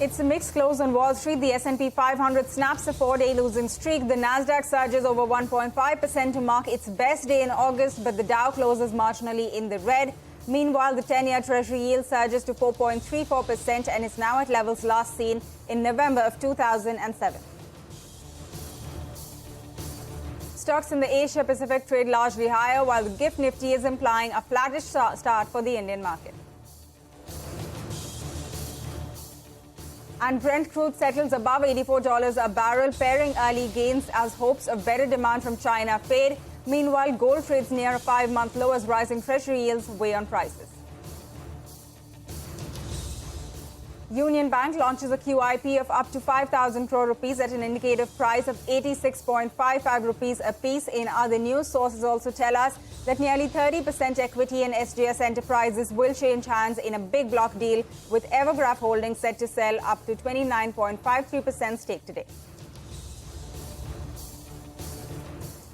It's a mixed close on Wall Street. The S&P 500 snaps a 4-day losing streak. The Nasdaq surges over 1.5% to mark its best day in August, but the Dow closes marginally in the red. Meanwhile, the 10-year Treasury yield surges to 4.34% and is now at levels last seen in November of 2007. Stocks in the Asia-Pacific trade largely higher, while the GIFT Nifty is implying a flattish start for the Indian market. And Brent crude settles above $84 a barrel, pairing early gains as hopes of better demand from China fade. Meanwhile, gold trades near a 5-month low as rising treasury yields weigh on prices. Union Bank launches a QIP of up to 5,000 crore rupees at an indicative price of 86.55 rupees a piece. In other news, sources also tell us that nearly 30% equity in SGS Enterprises will change hands in a big block deal, with Evergraph Holdings set to sell up to 29.53% stake today.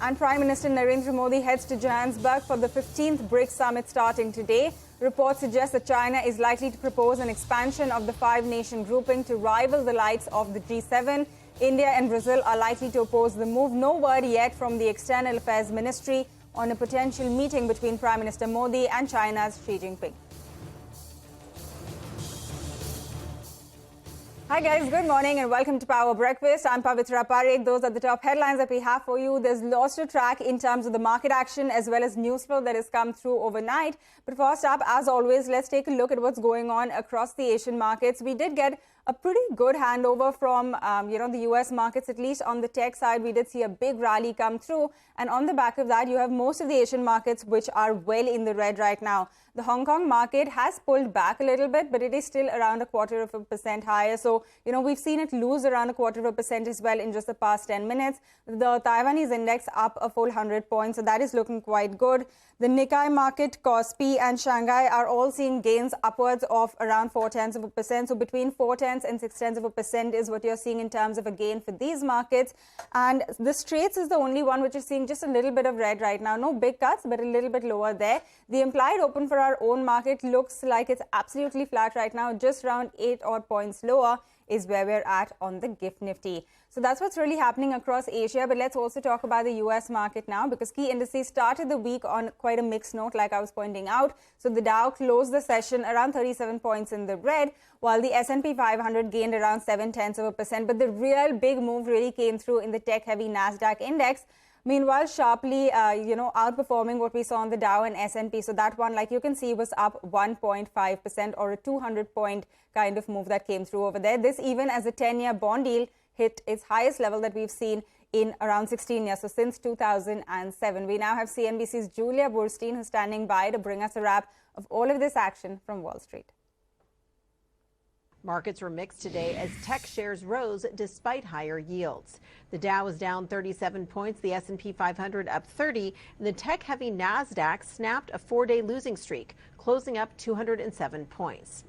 And Prime Minister Narendra Modi heads to Johannesburg for the 15th BRICS summit starting today. Reports suggest that China is likely to propose an expansion of the 5-nation grouping to rival the likes of the G7. India and Brazil are likely to oppose the move. No word yet from the External Affairs Ministry on a potential meeting between Prime Minister Modi and China's Xi Jinping. Hi guys, good morning and welcome to Power Breakfast. I'm Pavitra Parekh. Those are the top headlines that we have for you. There's lots to track in terms of the market action as well as news flow that has come through overnight. But first up, as always, let's take a look at what's going on across the Asian markets. We did get a pretty good handover from, the U.S. markets, at least on the tech side. We did see a big rally come through. And on the back of that, you have most of the Asian markets which are well in the red right now. The Hong Kong market has pulled back a little bit, but it is still around 0.25% higher. So, we've seen it lose around 0.25% as well in just the past 10 minutes. The Taiwanese index up a full 100 points. So that is looking quite good. The Nikkei market, Kospi and Shanghai are all seeing gains upwards of around 0.4%. So between 0.4 and 0.6% is what you're seeing in terms of a gain for these markets. And the Straits is the only one which is seeing just a little bit of red right now. No big cuts, but a little bit lower there. The implied open for our own market looks like it's absolutely flat right now, just around 8 odd points lower is where we're at on the GIFT Nifty. So that's what's really happening across Asia. But let's also talk about the US market now, because key indices started the week on quite a mixed note, like I was pointing out. So the Dow closed the session around 37 points in the red, while the S&P 500 gained around 0.7%. But the real big move really came through in the tech-heavy Nasdaq index. Meanwhile, sharply, outperforming what we saw on the Dow and S&P. So that one, like you can see, was up 1.5% or a 200-point kind of move that came through over there. This even as a 10-year bond yield hit its highest level that we've seen in around 16 years, so since 2007. We now have CNBC's Julia Burstein, who's standing by to bring us a wrap of all of this action from Wall Street. Markets were mixed today as tech shares rose despite higher yields. The Dow was down 37 points, the S&P 500 up 30, and the tech-heavy Nasdaq snapped a 4-day losing streak, closing up 207 points.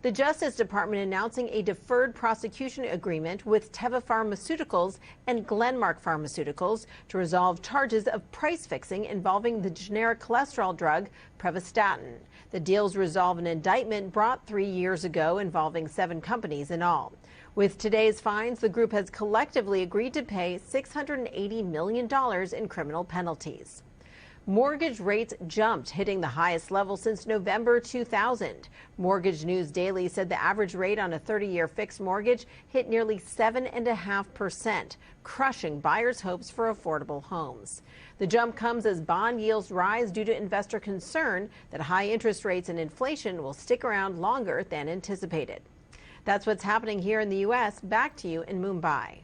The Justice Department announcing a deferred prosecution agreement with Teva Pharmaceuticals and Glenmark Pharmaceuticals to resolve charges of price fixing involving the generic cholesterol drug Pravastatin. The deals resolve an indictment brought 3 years ago involving 7 companies in all. With today's fines, the group has collectively agreed to pay $680 million in criminal penalties. Mortgage rates jumped, hitting the highest level since November 2000. Mortgage News Daily said the average rate on a 30-year fixed mortgage hit nearly 7.5%, crushing buyers' hopes for affordable homes. The jump comes as bond yields rise due to investor concern that high interest rates and inflation will stick around longer than anticipated. That's what's happening here in the U.S. Back to you in Mumbai.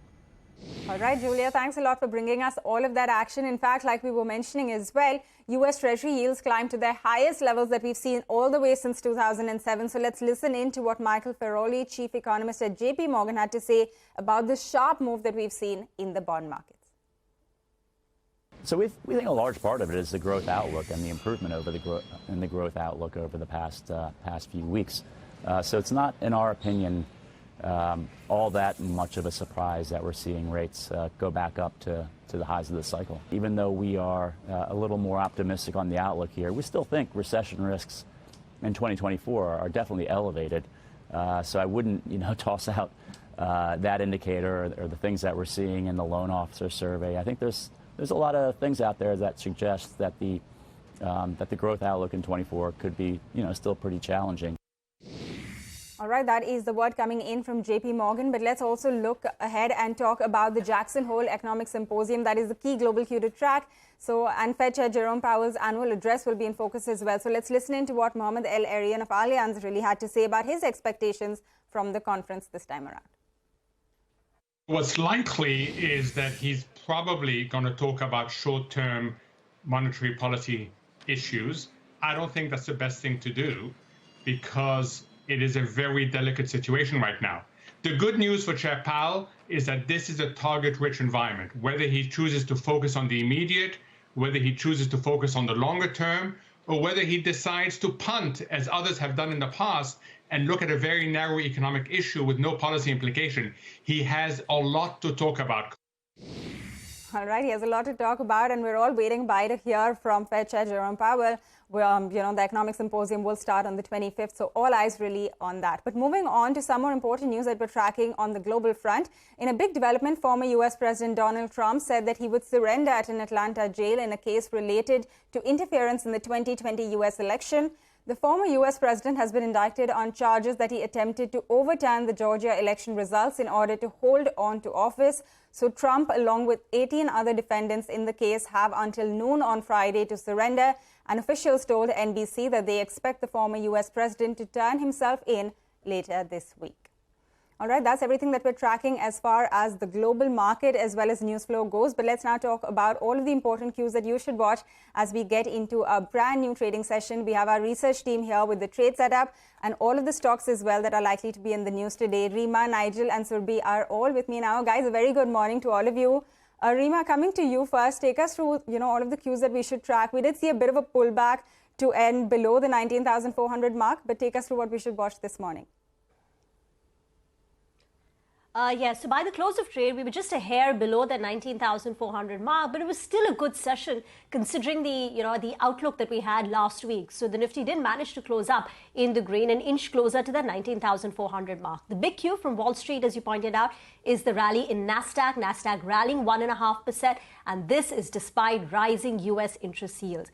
All right, Julia, thanks a lot for bringing us all of that action. In fact, like we were mentioning as well, U.S. Treasury yields climbed to their highest levels that we've seen all the way since 2007. So let's listen in to what Michael Ferroli, chief economist at J.P. Morgan, had to say about the sharp move that we've seen in the bond markets. So we think a large part of it is the growth outlook and the improvement over the growth outlook over the past few weeks. So it's not, in our opinion, all that much of a surprise that we're seeing rates go back up to the highs of the cycle. Even though we are a little more optimistic on the outlook here, we still think recession risks in 2024 are definitely elevated. So I wouldn't, toss out that indicator or the things that we're seeing in the loan officer survey. I think there's a lot of things out there that suggest that the growth outlook in 24 could be, still pretty challenging. All right, that is the word coming in from JP Morgan. But let's also look ahead and talk about the Jackson Hole Economic Symposium. That is the key global cue to track. So, and Fed Chair Jerome Powell's annual address will be in focus as well. So let's listen in to what Mohammed El Arian of Allianz really had to say about his expectations from the conference this time around. What's likely is that he's probably going to talk about short-term monetary policy issues. I don't think that's the best thing to do because it is a very delicate situation right now. The good news for Chair Powell is that this is a target-rich environment. Whether he chooses to focus on the immediate, whether he chooses to focus on the longer term, or whether he decides to punt, as others have done in the past, and look at a very narrow economic issue with no policy implication, he has a lot to talk about. All right, he has a lot to talk about, and we're all waiting by to hear from Fed Chair Jerome Powell. The economic symposium will start on the 25th, so all eyes really on that. But moving on to some more important news that we're tracking on the global front. In a big development, former U.S. President Donald Trump said that he would surrender at an Atlanta jail in a case related to interference in the 2020 U.S. election. The former U.S. president has been indicted on charges that he attempted to overturn the Georgia election results in order to hold on to office. So Trump, along with 18 other defendants in the case, have until noon on Friday to surrender. And officials told NBC that they expect the former U.S. president to turn himself in later this week. All right, that's everything that we're tracking as far as the global market as well as news flow goes. But let's now talk about all of the important cues that you should watch as we get into a brand new trading session. We have our research team here with the trade setup and all of the stocks as well that are likely to be in the news today. Rima, Nigel and Surbi are all with me now. Guys, a very good morning to all of you. Rima, coming to you first, take us through, all of the cues that we should track. We did see a bit of a pullback to end below the 19,400 mark, but take us through what we should watch this morning. So by the close of trade, we were just a hair below the 19,400 mark, but it was still a good session considering the outlook that we had last week. So the Nifty did manage to close up in the green, an inch closer to the 19,400 mark. The big cue from Wall Street, as you pointed out, is the rally in Nasdaq rallying 1.5%, and this is despite rising U.S. interest yields.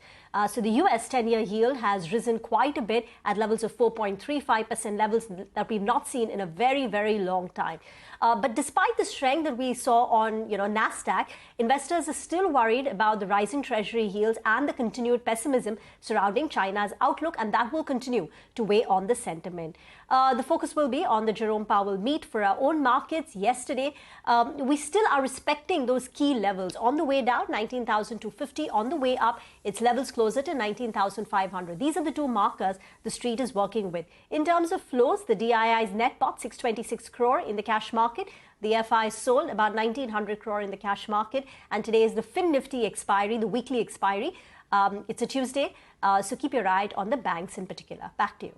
So the U.S. 10-year yield has risen quite a bit at levels of 4.35%, levels that we've not seen in a very, very long time. But despite the strength that we saw on, Nasdaq, investors are still worried about the rising treasury yields and the continued pessimism surrounding China's outlook, and that will continue to weigh on the sentiment. The focus will be on the Jerome Powell meet. For our own markets yesterday. We still are respecting those key levels. On the way down, 19,250. On the way up, its levels closer to 19,500. These are the two markers the street is working with. In terms of flows, the DII's net bought 626 crore in the cash market. The FI sold about 1,900 crore in the cash market. And today is the Fin Nifty expiry, the weekly expiry. It's a Tuesday, so keep your eye on the banks in particular. Back to you.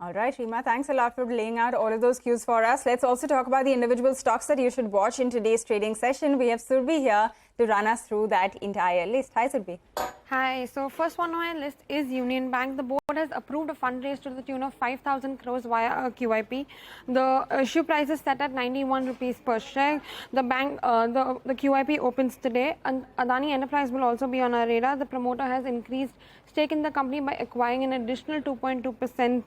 All right, Rima, thanks a lot for laying out all of those cues for us. Let's also talk about the individual stocks that you should watch in today's trading session. We have Surbi here to run us through that entire list. Hi, Surbi. Hi. So first one on my list is Union Bank. The board has approved a fundraise to the tune of 5,000 crores via a QIP. The issue price is set at 91 rupees per share. The bank, the QIP opens today, and Adani Enterprise will also be on our radar. The promoter has increased stake in the company by acquiring an additional 2.2%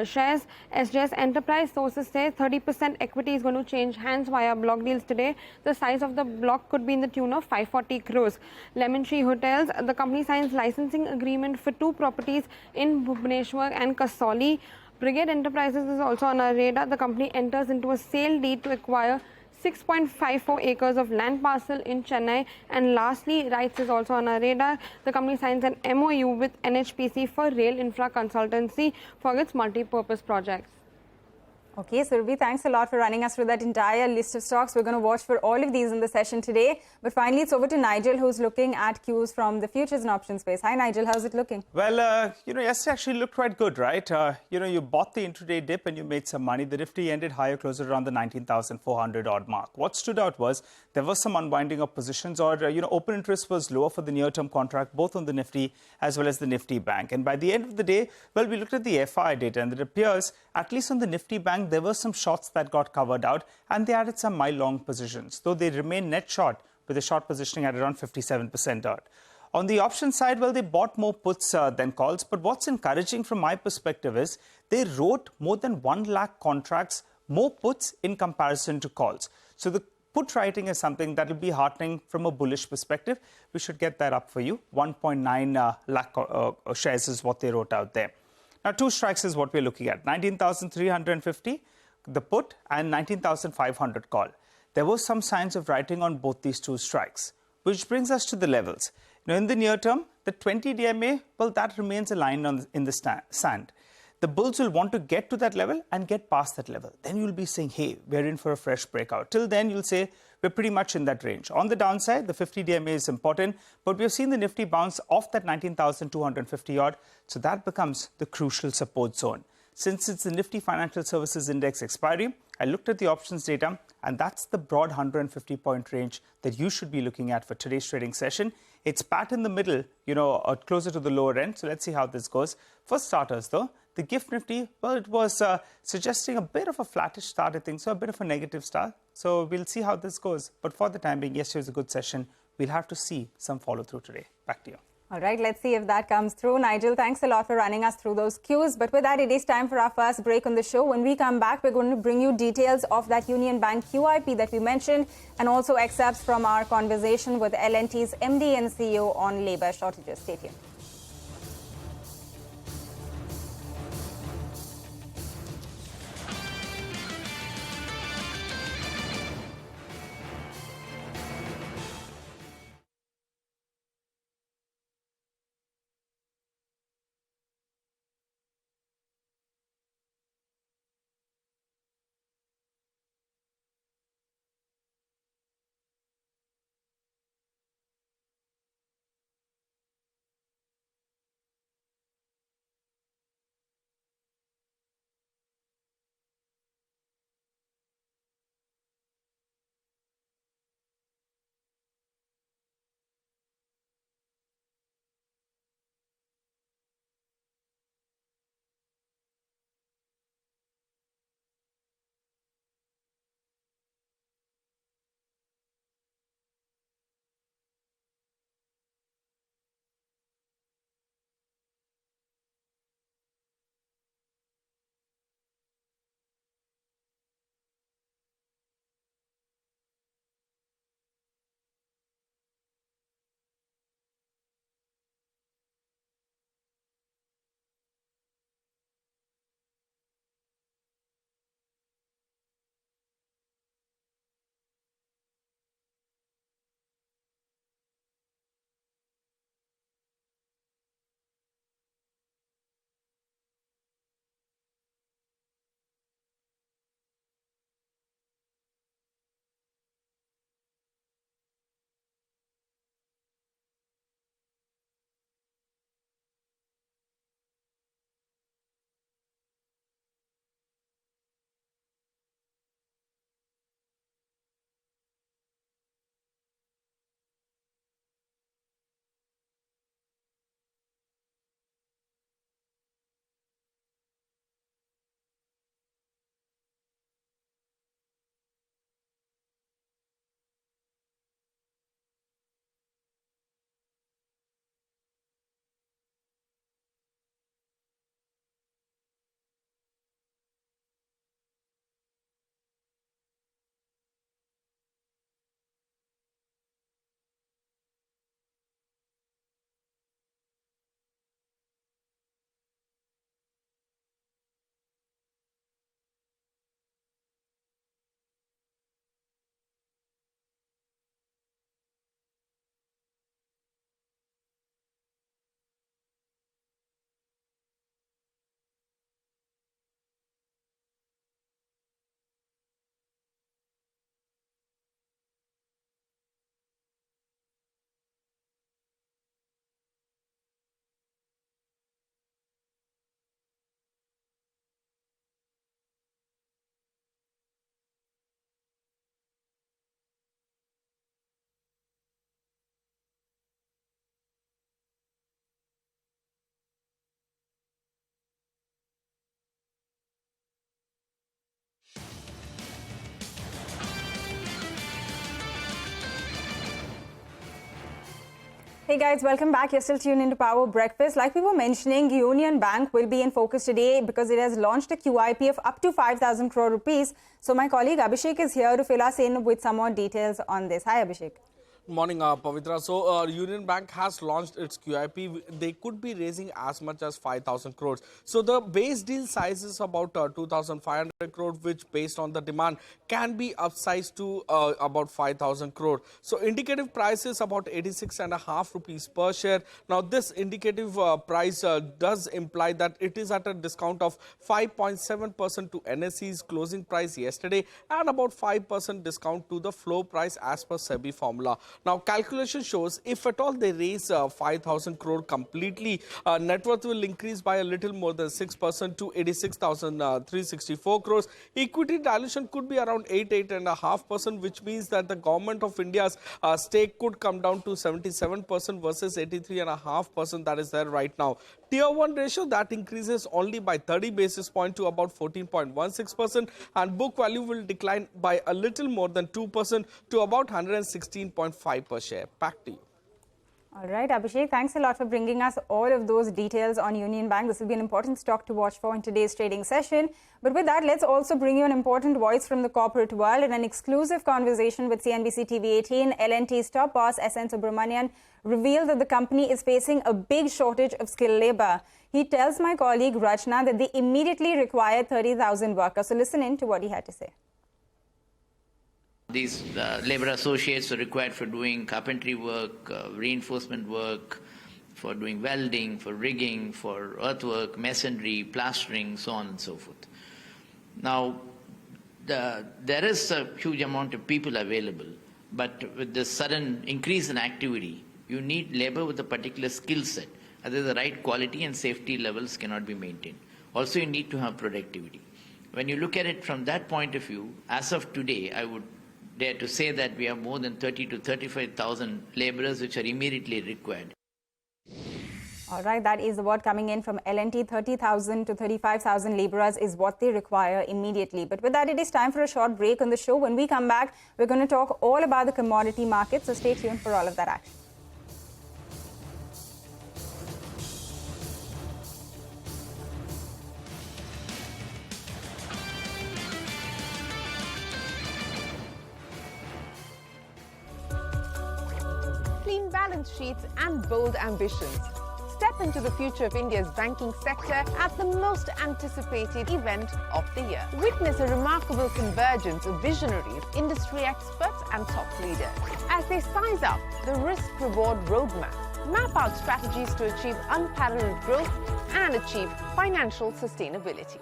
shares. SJS Enterprise sources say 30% equity is going to change hands via block deals today. The size of the block could be in the tune of 540 crores. Lemon Tree Hotels, the company signs licensing agreement for 2 properties in Bhubaneswar and Kasauli. Brigade Enterprises is also on our radar. The company enters into a sale deed to acquire 6.54 acres of land parcel in Chennai. And lastly, RITES is also on our radar. The company signs an MOU with NHPC for rail infra consultancy for its multi-purpose projects. Okay, Surbi, thanks a lot for running us through that entire list of stocks. We're going to watch for all of these in the session today. But finally, it's over to Nigel, who's looking at cues from the futures and options space. Hi, Nigel. How's it looking? Well, yesterday actually looked quite good, right? You bought the intraday dip and you made some money. The Nifty ended higher, closer around the 19,400 odd mark. What stood out was there was some unwinding of positions, or open interest was lower for the near-term contract, both on the Nifty as well as the Nifty Bank. And by the end of the day, well, we looked at the FI data, and it appears, at least on the Nifty Bank, there were some shorts that got covered out, and they added some mild long positions, though they remain net short with a short positioning at around 57% odd. On the option side, well, they bought more puts than calls. But what's encouraging from my perspective is they wrote more than 1 lakh contracts, more puts in comparison to calls. So the put writing is something that will be heartening from a bullish perspective. We should get that up for you. 1.9 lakh shares is what they wrote out there. Now, 2 strikes is what we're looking at. 19,350, the put, and 19,500 call. There were some signs of writing on both these 2 strikes, which brings us to the levels. Now, in the near term, the 20 DMA, well, that remains a line in the sand. The bulls will want to get to that level and get past that level. Then you'll be saying, hey, we're in for a fresh breakout. Till then, you'll say we're pretty much in that range. On the downside, the 50 DMA is important, but we've seen the Nifty bounce off that 19,250 odd. So that becomes the crucial support zone. Since it's the Nifty Financial Services Index expiry, I looked at the options data, and that's the broad 150-point range that you should be looking at for today's trading session. It's pat in the middle, closer to the lower end. So let's see how this goes. For starters, though, the GIFT Nifty, well, it was suggesting a bit of a flattish start, I think, so a bit of a negative start. So we'll see how this goes. But for the time being, yesterday was a good session. We'll have to see some follow-through today. Back to you. All right, let's see if that comes through. Nigel, thanks a lot for running us through those cues. But with that, it is time for our first break on the show. When we come back, we're going to bring you details of that Union Bank QIP that we mentioned, and also excerpts from our conversation with L&T's MD and CEO on labour shortages. Stay tuned. Hey guys, welcome back. You're still tuned into Power Breakfast. Like we were mentioning, Union Bank will be in focus today because it has launched a QIP of up to 5,000 crore rupees. So my colleague Abhishek is here to fill us in with some more details on this. Hi Abhishek. Morning, Pavitra. So, Union Bank has launched its QIP. They could be raising as much as 5,000 crores. So, the base deal size is about 2,500 crore, which based on the demand can be upsized to about 5,000 crore. So, indicative price is about 86.5 rupees per share. Now, this indicative price does imply that it is at a discount of 5.7% to NSE's closing price yesterday and about 5% discount to the floor price as per SEBI formula. Now, calculation shows if at all they raise 5,000 crore completely, net worth will increase by a little more than 6% to 86,364 crores. Equity dilution could be around 8.5%, which means that the government of India's stake could come down to 77% versus 83.5% that is there right now. Tier 1 ratio that increases only by 30 basis points to about 14.16%, and book value will decline by a little more than 2% to about 116.5 per share. Back to you. All right, Abhishek, thanks a lot for bringing us all of those details on Union Bank. This will be an important stock to watch for in today's trading session. But with that, let's also bring you an important voice from the corporate world in an exclusive conversation with CNBC TV 18. L&T's top boss, S.N. Subramanian, revealed that the company is facing a big shortage of skilled labor. He tells my colleague Rachna that they immediately require 30,000 workers. So listen in to what he had to say. These labor associates are required for doing carpentry work, reinforcement work, for doing welding, for rigging, for earthwork, masonry, plastering, so on and so forth. Now, there is a huge amount of people available, but with the sudden increase in activity, you need labor with a particular skill set. Otherwise, the right quality and safety levels cannot be maintained. Also, you need to have productivity. When you look at it from that point of view, as of today, I would dare to say that we have more than 30 to 35,000 laborers which are immediately required. All right, that is the word coming in from L&T. 30,000 to 35,000 laborers is what they require immediately. But with that, it is time for a short break on the show. When we come back, we're going to talk all about the commodity market. So stay tuned for all of that action. Clean balance sheets and bold ambitions. Step into the future of India's banking sector at the most anticipated event of the year. Witness a remarkable convergence of visionaries, industry experts and top leaders as they size up the risk-reward roadmap, map out strategies to achieve unparalleled growth and achieve financial sustainability.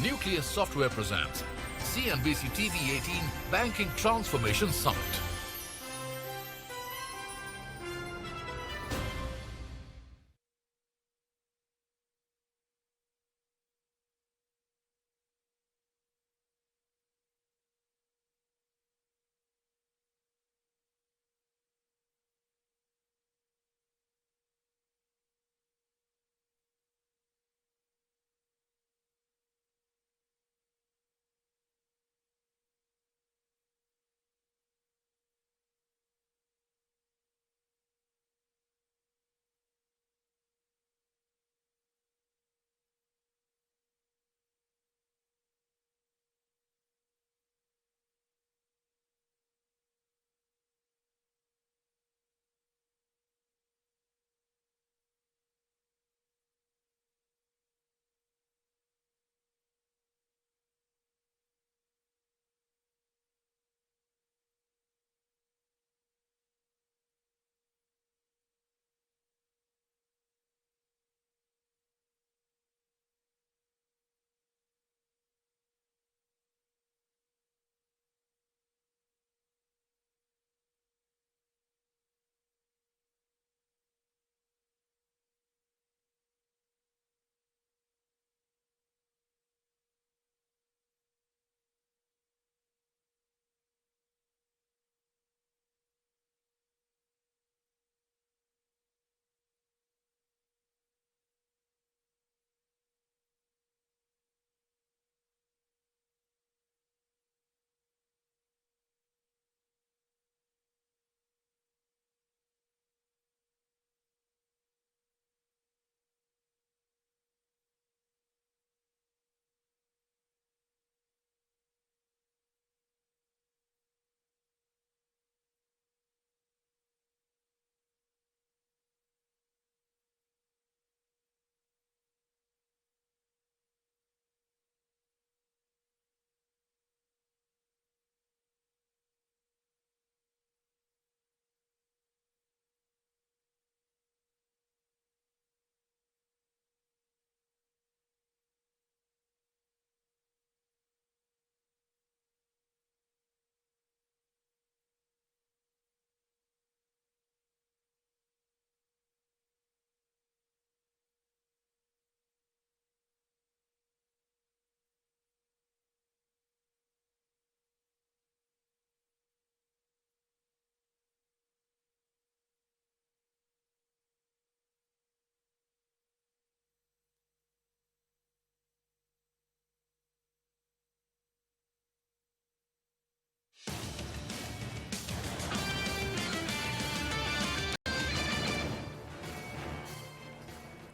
Nucleus Software presents CNBC TV 18 Banking Transformation Summit.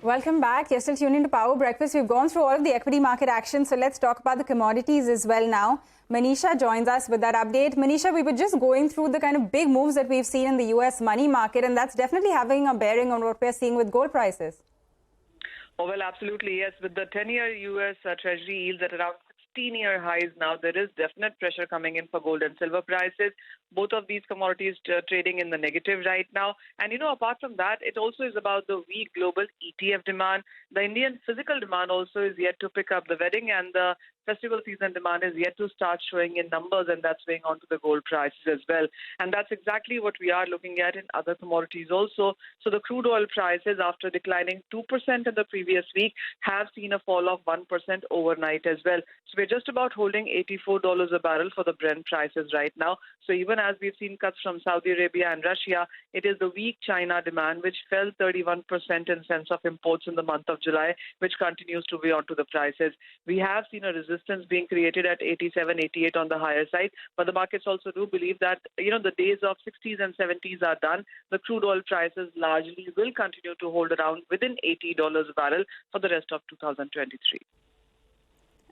Welcome back. You're still tuned into Power Breakfast. We've gone through all of the equity market action, so let's talk about the commodities as well now. Manisha joins us with that update. Manisha, we were just going through the kind of big moves that we've seen in the US money market, and that's definitely having a bearing on what we're seeing with gold prices. Oh, well, absolutely, yes. With the 10-year US Treasury yields at around 16-year highs now, there is definite pressure coming in for gold and silver prices. Both of these commodities trading in the negative right now. And, apart from that, it also is about the weak global ETF demand. The Indian physical demand also is yet to pick up. The wedding and the festival season demand is yet to start showing in numbers, and that's weighing onto the gold prices as well. And that's exactly what we are looking at in other commodities also. So the crude oil prices, after declining 2% in the previous week, have seen a fall of 1% overnight as well. So we're just about holding $84 a barrel for the Brent prices right now. So even as we've seen cuts from Saudi Arabia and Russia, it is the weak China demand, which fell 31% in sense of imports in the month of July, which continues to weigh onto the prices. We have seen a resistance being created at 87, 88 on the higher side, but the markets also do believe that, the days of 60s and 70s are done. The crude oil prices largely will continue to hold around within $80 a barrel for the rest of 2023.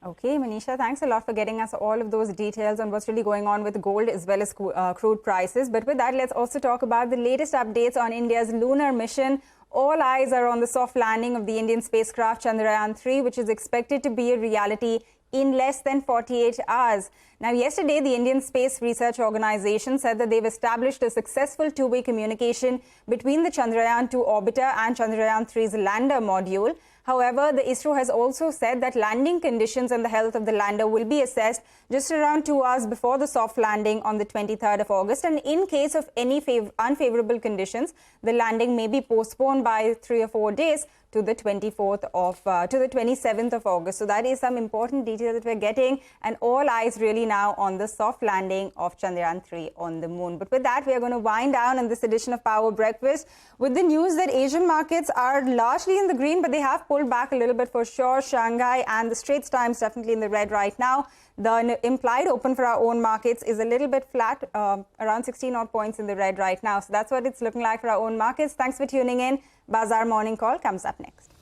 Okay, Manisha, thanks a lot for getting us all of those details on what's really going on with gold as well as crude prices. But with that, let's also talk about the latest updates on India's lunar mission. All eyes are on the soft landing of the Indian spacecraft Chandrayaan-3, which is expected to be a reality in less than 48 hours. Now, yesterday, the Indian Space Research Organization said that they've established a successful two-way communication between the Chandrayaan-2 orbiter and Chandrayaan-3's lander module. However, the ISRO has also said that landing conditions and the health of the lander will be assessed just around 2 hours before the soft landing on the 23rd of August. And in case of any unfavorable conditions, the landing may be postponed by 3 or 4 days to the 27th of August. So that is some important detail that we're getting, and all eyes really now on the soft landing of Chandrayaan-3 on the moon. But with that, we are going to wind down on this edition of Power Breakfast with the news that Asian markets are largely in the green, but they have pulled back a little bit for sure. Shanghai and the Straits Times definitely in the red right now. The implied open for our own markets is a little bit flat, around 16 odd points in the red right now. So that's what it's looking like for our own markets. Thanks for tuning in. Bazaar Morning Call comes up next.